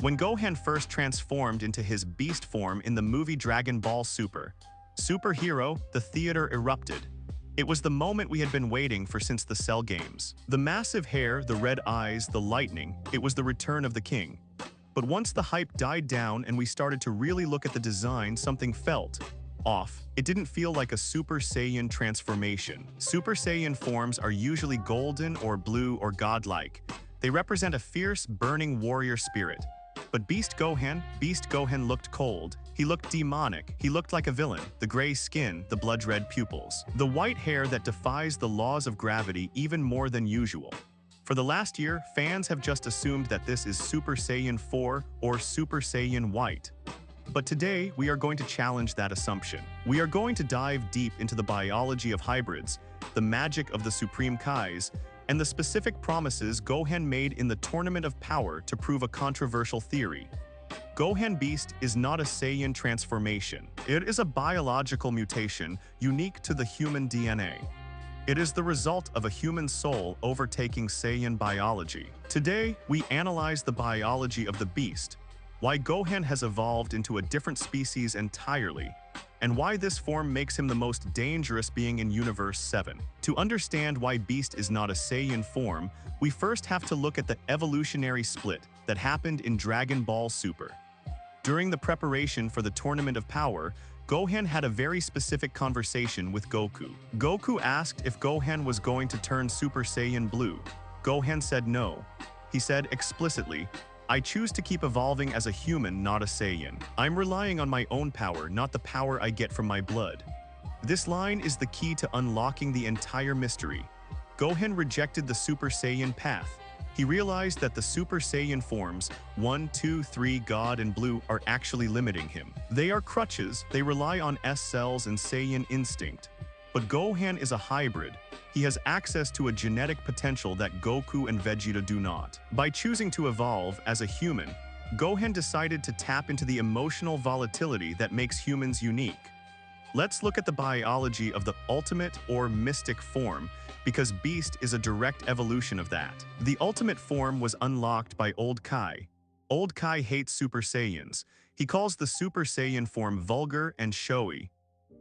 When Gohan first transformed into his beast form in the movie Dragon Ball Super, Superhero, the theater erupted. It was the moment we had been waiting for since the Cell games. The massive hair, the red eyes, the lightning, it was the return of the king. But once the hype died down and we started to really look at the design, something felt off. It didn't feel like a Super Saiyan transformation. Super Saiyan forms are usually golden or blue or godlike. They represent a fierce, burning warrior spirit. But Beast Gohan looked cold. He looked demonic. He looked like a villain. The gray skin, the blood-red pupils. The white hair that defies the laws of gravity even more than usual. For the last year, fans have just assumed that this is Super Saiyan 4 or Super Saiyan White. But today, we are going to challenge that assumption. We are going to dive deep into the biology of hybrids, the magic of the Supreme Kais, and the specific promises Gohan made in the Tournament of Power to prove a controversial theory. Gohan Beast is not a Saiyan transformation. It is a biological mutation unique to the human DNA. It is the result of a human soul overtaking Saiyan biology. Today, we analyze the biology of the Beast, why Gohan has evolved into a different species entirely, and why this form makes him the most dangerous being in Universe 7. To understand why Beast is not a Saiyan form, we first have to look at the evolutionary split that happened in Dragon Ball Super. During the preparation for the Tournament of Power, Gohan had a very specific conversation with Goku. Goku asked if Gohan was going to turn Super Saiyan Blue. Gohan said no. He said explicitly, "I choose to keep evolving as a human, not a Saiyan. I'm relying on my own power, not the power I get from my blood." This line is the key to unlocking the entire mystery. Gohan rejected the Super Saiyan path. He realized that the Super Saiyan forms 1, 2, 3, God and Blue are actually limiting him. They are crutches, they rely on S cells and Saiyan instinct. But Gohan is a hybrid. He has access to a genetic potential that Goku and Vegeta do not. By choosing to evolve as a human, Gohan decided to tap into the emotional volatility that makes humans unique. Let's look at the biology of the ultimate or mystic form, because Beast is a direct evolution of that. The ultimate form was unlocked by Old Kai. Old Kai hates Super Saiyans. He calls the Super Saiyan form vulgar and showy.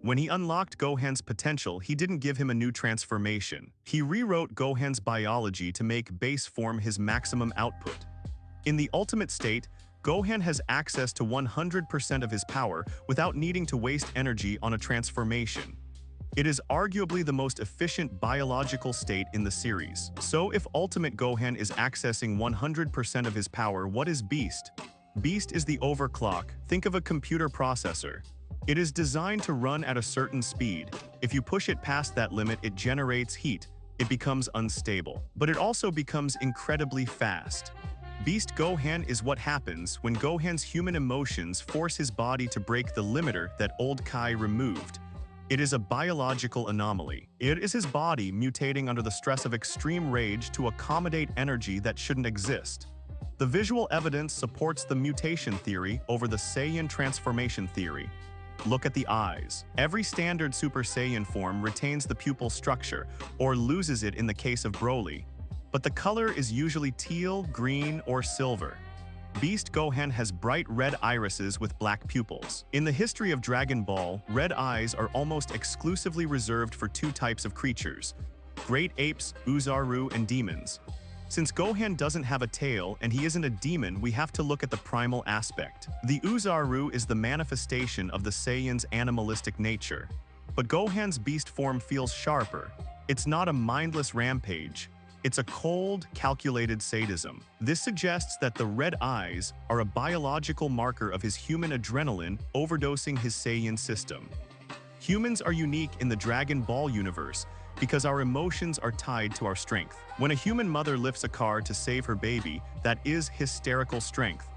When he unlocked Gohan's potential, he didn't give him a new transformation. He rewrote Gohan's biology to make base form his maximum output. In the ultimate state, Gohan has access to 100% of his power without needing to waste energy on a transformation. It is arguably the most efficient biological state in the series. So if Ultimate Gohan is accessing 100% of his power, what is Beast? Beast is the overclock. Think of a computer processor. It is designed to run at a certain speed. If you push it past that limit, it generates heat. It becomes unstable. But it also becomes incredibly fast. Beast Gohan is what happens when Gohan's human emotions force his body to break the limiter that Old Kai removed. It is a biological anomaly. It is his body mutating under the stress of extreme rage to accommodate energy that shouldn't exist. The visual evidence supports the mutation theory over the Saiyan transformation theory. Look at the eyes. Every standard Super Saiyan form retains the pupil structure, or loses it in the case of Broly. But the color is usually teal, green, or silver. Beast Gohan has bright red irises with black pupils. In the history of Dragon Ball, red eyes are almost exclusively reserved for two types of creatures: great apes, Uzaru, and demons. Since Gohan doesn't have a tail and he isn't a demon, we have to look at the primal aspect. The Uzaru is the manifestation of the Saiyan's animalistic nature. But Gohan's beast form feels sharper. It's not a mindless rampage. It's a cold, calculated sadism. This suggests that the red eyes are a biological marker of his human adrenaline overdosing his Saiyan system. Humans are unique in the Dragon Ball universe because our emotions are tied to our strength. When a human mother lifts a car to save her baby, that is hysterical strength.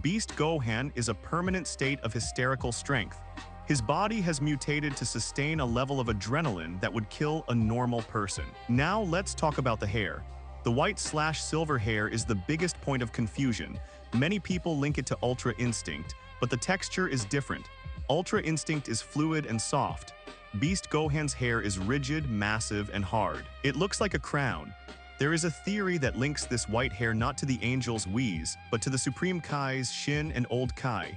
Beast Gohan is a permanent state of hysterical strength. His body has mutated to sustain a level of adrenaline that would kill a normal person. Now let's talk about the hair. The white/silver hair is the biggest point of confusion. Many people link it to Ultra Instinct, but the texture is different. Ultra Instinct is fluid and soft. Beast Gohan's hair is rigid, massive, and hard. It looks like a crown. There is a theory that links this white hair not to the angels Whis, but to the Supreme Kai's Shin and Old Kai.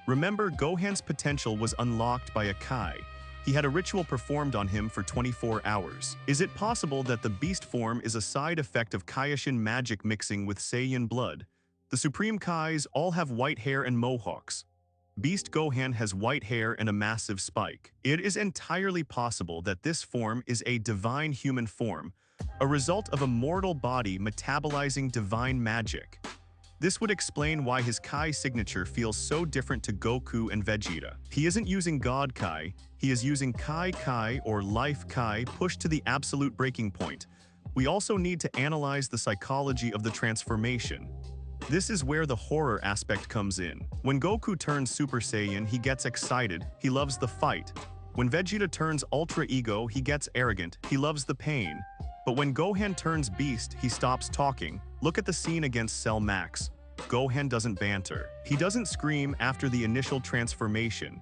Remember, Gohan's potential was unlocked by a Kai. He had a ritual performed on him for 24 hours. Is it possible that the beast form is a side effect of Kaioshin magic mixing with Saiyan blood? The Supreme Kais all have white hair and mohawks. Beast Gohan has white hair and a massive spike. It is entirely possible that this form is a divine human form, a result of a mortal body metabolizing divine magic. This would explain why his Kai signature feels so different to Goku and Vegeta. He isn't using God Kai, he is using Kai Kai or Life Kai pushed to the absolute breaking point. We also need to analyze the psychology of the transformation. This is where the horror aspect comes in. When Goku turns Super Saiyan, he gets excited, he loves the fight. When Vegeta turns Ultra Ego, he gets arrogant, he loves the pain. But when Gohan turns Beast, he stops talking. Look at the scene against Cell Max. Gohan doesn't banter. He doesn't scream after the initial transformation.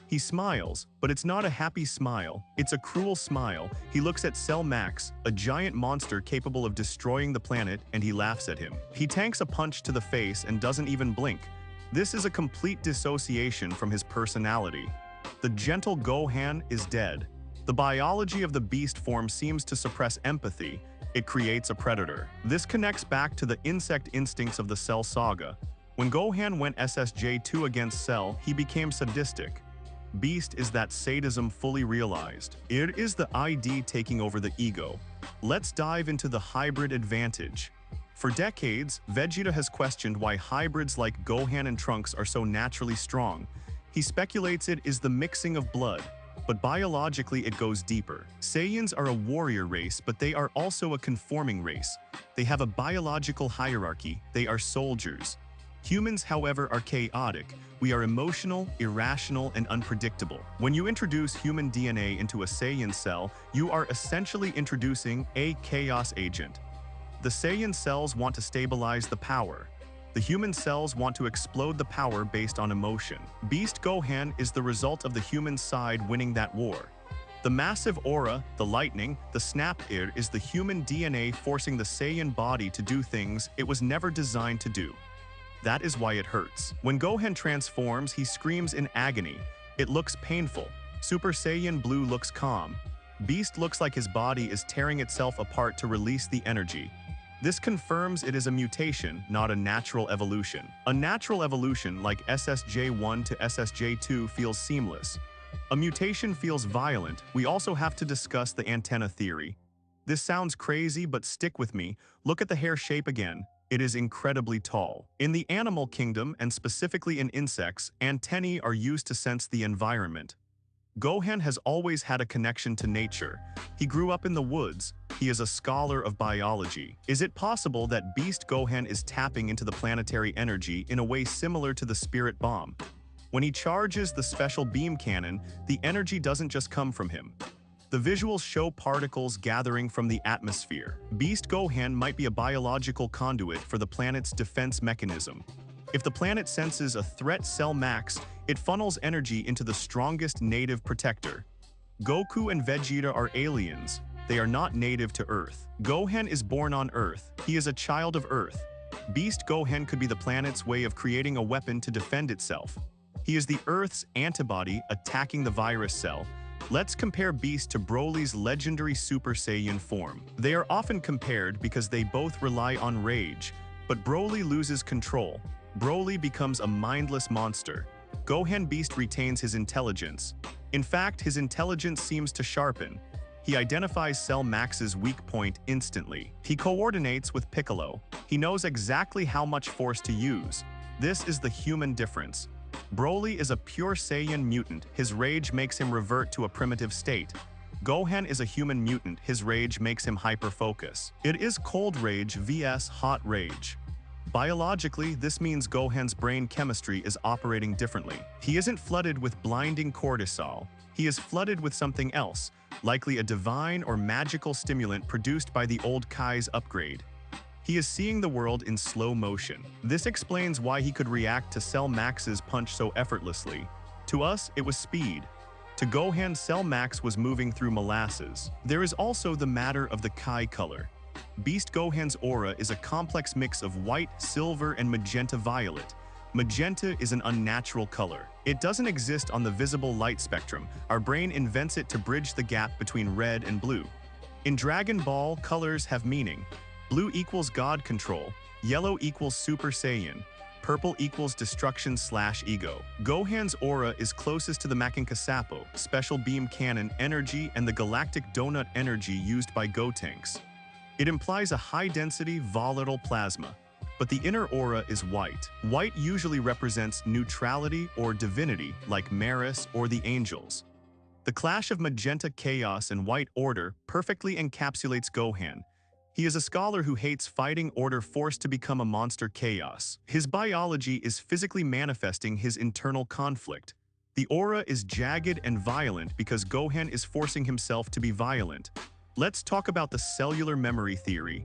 He smiles, but it's not a happy smile, it's a cruel smile. He looks at Cell Max, a giant monster capable of destroying the planet, and he laughs at him. He tanks a punch to the face and doesn't even blink. This is a complete dissociation from his personality. The gentle Gohan is dead. The biology of the beast form seems to suppress empathy. It creates a predator. This connects back to the insect instincts of the Cell saga. When Gohan went SSJ2 against Cell, he became sadistic. Beast is that sadism fully realized. It is the ID taking over the ego. Let's dive into the hybrid advantage. For decades, Vegeta has questioned why hybrids like Gohan and Trunks are so naturally strong. He speculates it is the mixing of blood, but biologically it goes deeper. Saiyans are a warrior race, but they are also a conforming race. They have a biological hierarchy, they are soldiers. Humans, however, are chaotic. We are emotional, irrational, and unpredictable. When you introduce human DNA into a Saiyan cell, you are essentially introducing a chaos agent. The Saiyan cells want to stabilize the power. The human cells want to explode the power based on emotion. Beast Gohan is the result of the human side winning that war. The massive aura, the lightning, the snap is the human DNA forcing the Saiyan body to do things it was never designed to do. That is why it hurts. When Gohan transforms, he screams in agony. It looks painful. Super Saiyan Blue looks calm. Beast looks like his body is tearing itself apart to release the energy. This confirms it is a mutation, not a natural evolution. A natural evolution like SSJ1 to SSJ2 feels seamless. A mutation feels violent. We also have to discuss the antenna theory. This sounds crazy, but stick with me. Look at the hair shape again. It is incredibly tall. In the animal kingdom, and specifically in insects, antennae are used to sense the environment. Gohan has always had a connection to nature. He grew up in the woods. He is a scholar of biology. Is it possible that Beast Gohan is tapping into the planetary energy in a way similar to the Spirit Bomb? When he charges the special beam cannon, the energy doesn't just come from him. The visuals show particles gathering from the atmosphere. Beast Gohan might be a biological conduit for the planet's defense mechanism. If the planet senses a threat Cell Max, it funnels energy into the strongest native protector. Goku and Vegeta are aliens. They are not native to Earth. Gohan is born on Earth. He is a child of Earth. Beast Gohan could be the planet's way of creating a weapon to defend itself. He is the Earth's antibody attacking the virus cell. Let's compare Beast to Broly's legendary Super Saiyan form. They are often compared because they both rely on rage, but Broly loses control. Broly becomes a mindless monster. Gohan Beast retains his intelligence. In fact, his intelligence seems to sharpen. He identifies Cell Max's weak point instantly. He coordinates with Piccolo. He knows exactly how much force to use. This is the human difference. Broly is a pure Saiyan mutant. His rage makes him revert to a primitive state. Gohan is a human mutant. His rage makes him hyper-focus. It is cold rage vs hot rage. Biologically, this means Gohan's brain chemistry is operating differently. He isn't flooded with blinding cortisol. He is flooded with something else, likely a divine or magical stimulant produced by the old Kai's upgrade. He is seeing the world in slow motion. This explains why he could react to Cell Max's punch so effortlessly. To us, it was speed. To Gohan, Cell Max was moving through molasses. There is also the matter of the Kai color. Beast Gohan's aura is a complex mix of white, silver, and magenta violet. Magenta is an unnatural color. It doesn't exist on the visible light spectrum. Our brain invents it to bridge the gap between red and blue. In Dragon Ball, colors have meaning. Blue equals God control, yellow equals Super Saiyan, purple equals destruction/ego. Gohan's aura is closest to the Makinkasapo, special beam cannon energy, and the galactic donut energy used by Gotenks. It implies a high-density, volatile plasma. But the inner aura is white. White usually represents neutrality or divinity, like Maris or the angels. The clash of magenta chaos and white order perfectly encapsulates Gohan. He is a scholar who hates fighting order forced to become a monster chaos. His biology is physically manifesting his internal conflict. The aura is jagged and violent because Gohan is forcing himself to be violent. Let's talk about the cellular memory theory.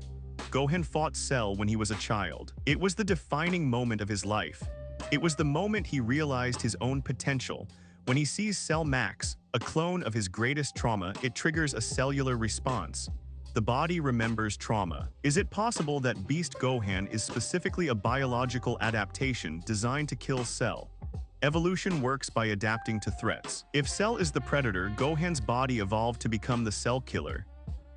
Gohan fought Cell when he was a child. It was the defining moment of his life. It was the moment he realized his own potential. When he sees Cell Max, a clone of his greatest trauma, it triggers a cellular response. The body remembers trauma. Is it possible that Beast Gohan is specifically a biological adaptation designed to kill Cell? Evolution works by adapting to threats. If Cell is the predator, Gohan's body evolved to become the Cell killer.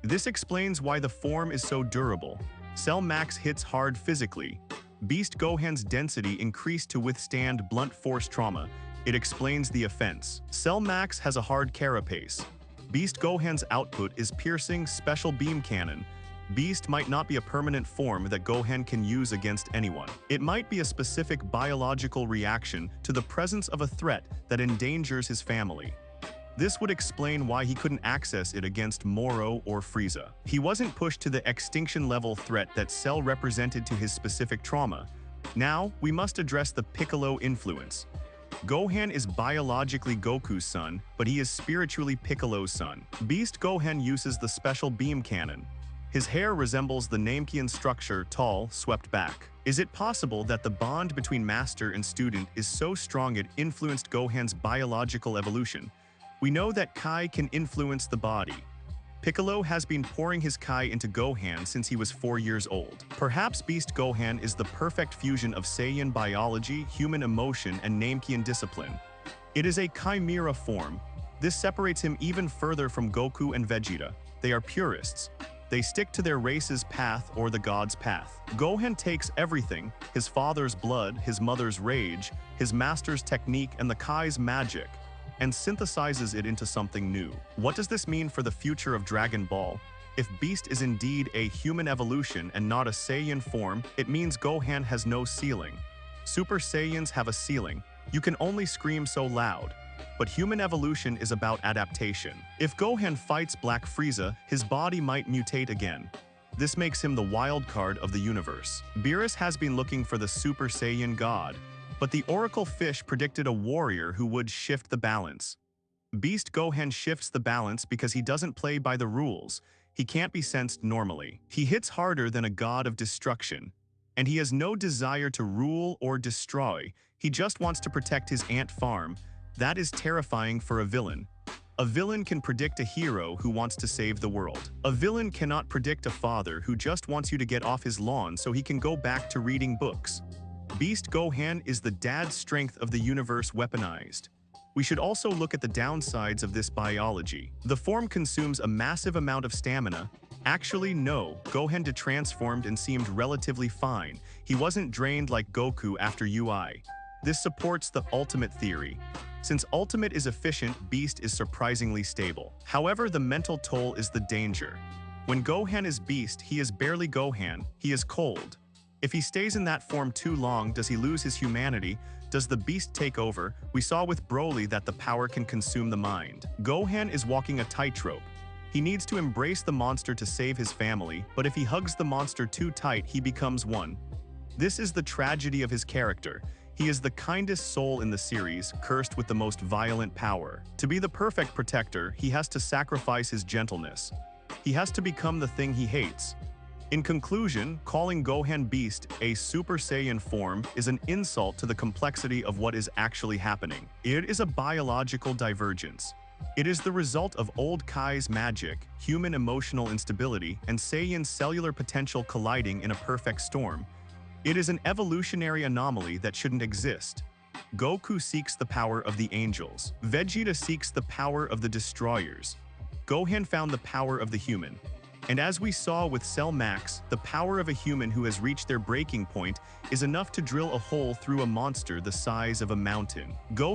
This explains why the form is so durable. Cell Max hits hard physically. Beast Gohan's density increased to withstand blunt force trauma. It explains the offense. Cell Max has a hard carapace. Beast Gohan's output is piercing special beam cannon. Beast might not be a permanent form that Gohan can use against anyone. It might be a specific biological reaction to the presence of a threat that endangers his family. This would explain why he couldn't access it against Moro or Frieza. He wasn't pushed to the extinction-level threat that Cell represented to his specific trauma. Now, we must address the Piccolo influence. Gohan is biologically Goku's son, but he is spiritually Piccolo's son. Beast Gohan uses the special beam cannon. His hair resembles the Namekian structure, tall, swept back. Is it possible that the bond between master and student is so strong it influenced Gohan's biological evolution? We know that Kai can influence the body. Piccolo has been pouring his Kai into Gohan since he was 4 years old. Perhaps Beast Gohan is the perfect fusion of Saiyan biology, human emotion, and Namekian discipline. It is a chimera form. This separates him even further from Goku and Vegeta. They are purists. They stick to their race's path or the god's path. Gohan takes everything, his father's blood, his mother's rage, his master's technique, and the Kai's magic, and synthesizes it into something new. What does this mean for the future of Dragon Ball? If Beast is indeed a human evolution and not a Saiyan form, it means Gohan has no ceiling. Super Saiyans have a ceiling. You can only scream so loud. But human evolution is about adaptation. If Gohan fights Black Frieza, his body might mutate again. This makes him the wild card of the universe. Beerus has been looking for the Super Saiyan God, but the Oracle Fish predicted a warrior who would shift the balance. Beast Gohan shifts the balance because he doesn't play by the rules. He can't be sensed normally. He hits harder than a god of destruction. And he has no desire to rule or destroy. He just wants to protect his ant farm. That is terrifying for a villain. A villain can predict a hero who wants to save the world. A villain cannot predict a father who just wants you to get off his lawn so he can go back to reading books. Beast Gohan is the dad strength of the universe weaponized. We should also look at the downsides of this biology. The form consumes a massive amount of stamina. Actually, no, Gohan detransformed and seemed relatively fine. He wasn't drained like Goku after UI. This supports the ultimate theory. Since ultimate is efficient, Beast is surprisingly stable. However, the mental toll is the danger. When Gohan is Beast, he is barely Gohan. He is cold. If he stays in that form too long, does he lose his humanity? Does the Beast take over? We saw with Broly that the power can consume the mind. Gohan is walking a tightrope. He needs to embrace the monster to save his family, but if he hugs the monster too tight, he becomes one. This is the tragedy of his character. He is the kindest soul in the series, cursed with the most violent power. To be the perfect protector, he has to sacrifice his gentleness. He has to become the thing he hates. In conclusion, calling Gohan Beast a Super Saiyan form is an insult to the complexity of what is actually happening. It is a biological divergence. It is the result of old Kai's magic, human emotional instability, and Saiyan's cellular potential colliding in a perfect storm. It is an evolutionary anomaly that shouldn't exist. Goku seeks the power of the angels. Vegeta seeks the power of the destroyers. Gohan found the power of the human. And as we saw with Cell Max, the power of a human who has reached their breaking point is enough to drill a hole through a monster the size of a mountain. Gohan